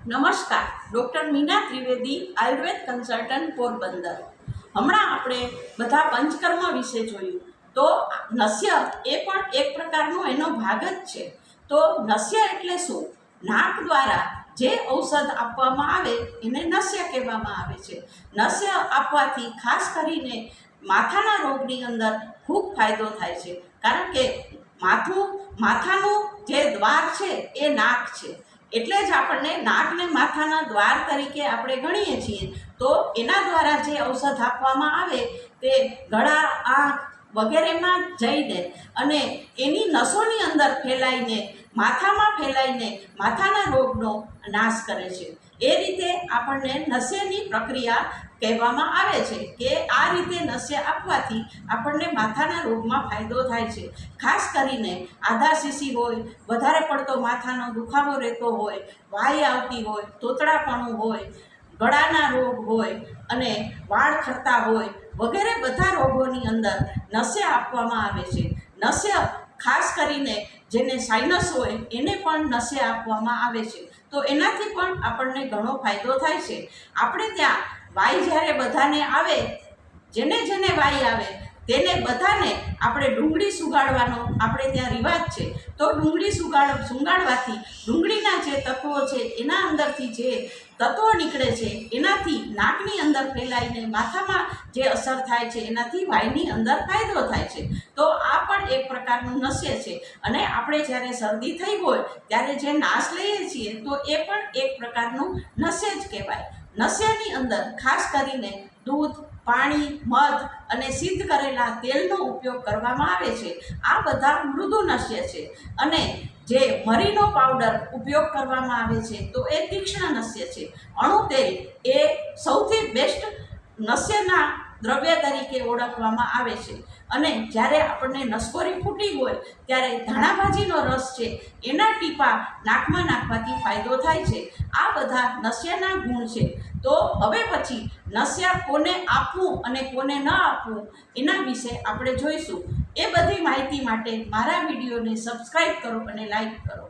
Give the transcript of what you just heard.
નમસ્કાર, doctor Meena Trivedi, Ayurveda consultant, Porbandar. હમણાં આપણે બધા પંચકર્મ વિશે જોયું. તો નસ્ય એ પણ એક પ્રકારનો એનો ભાગ જ છે. તો નસ્ય એટલે શું? નાક દ્વારા જે ઔષધ આપવામાં આવે એને નસ્ય કહેવામાં આવે છે. નસ્ય આપવાથી ખાસ કરીને માથાના રોગની અંદર ખૂબ ફાયદો થાય છે, કારણ કે માથાનું જે દ્વાર છે એ નાક છે. એટલે જ આપણને નાકને માથાના દ્વાર તરીકે આપણે ગણીએ છીએ. તો એના દ્વારા જે ઔષધ આપવામાં આવે તે ગળા, આંખ વગેરેમાં જઈને અને એની નસોની અંદર ફેલાઈને માથામાં ફેલાઈને માથાના રોગનો નાશ કરે છે. એ રીતે આપણને નસ્યની પ્રક્રિયા કહેવામાં આવે છે કે આ રીતે નસ્ય આપવાથી આપણને માથાના રોગમાં ફાયદો થાય છે. ખાસ કરીને આધાશીશી હોય, વધારે પડતો માથાનો દુખાવો રહેતો હોય, વાઈ આવતી હોય, તોતડાપણું હોય, ગળાના રોગ હોય અને વાળ ખરતા હોય વગેરે બધા રોગોની અંદર નસ્ય આપવામાં આવે છે. નસ્ય ખાસ કરીને જેને સાઇનસ હોય એને પણ નસ્ય આપવામાં આવે છે. તો એનાથી પણ આપણને ઘણો ફાયદો થાય છે. આપણે ત્યાં વાઈ જ્યારે બધાને આવે, જેને જેને વાઈ આવે તેને બધાને આપણે ડુંગળી સુંઘાડવાનો આપણે ત્યાં રિવાજ છે. તો ડુંગળી સુંઘાડવાથી ડુંગળીના જે તત્વો છે એના અંદરથી જે તત્વો નીકળે છે એનાથી નાકની અંદર ફેલાઈને માથામાં જે અસર થાય છે એનાથી વાઈની અંદર ફાયદો થાય છે. તો આ પણ એક પ્રકારનું નસ્ય છે. અને આપણે જ્યારે શરદી થઈ હોય ત્યારે જે નાશ લઈએ છીએ તો એ પણ એક પ્રકારનું નસ્ય જ કહેવાય. નસ્યની અંદર ખાસ કરીને દૂધ, પાણી, મધ અને સિદ્ધ કરેલા તેલનો ઉપયોગ કરવામાં આવે છે. આ બધા મૃદુ નસ્ય છે. અને જે મરીનો પાવડર ઉપયોગ કરવામાં આવે છે તો એ તીક્ષ્ણ નસ્ય છે. અણુ તેલ એ સૌથી બેસ્ટ નસ્યના દ્રવ્ય તરીકે ઓળખવામાં આવે છે. અને જ્યારે આપણને નસકોરી ફૂટી હોય ત્યારે ધાણાભાજીનો રસ છે એના ટીપા નાકમાં નાખવાથી ફાયદો થાય છે. આ બધા નસ્યના ગુણ છે. તો હવે પછી નસ્ય કોને આપવું અને કોને ન આપવું એના વિશે આપણે જોઈશું. એ બધી માહિતી માટે મારા વિડીયોને સબસ્ક્રાઈબ કરો અને લાઈક કરો.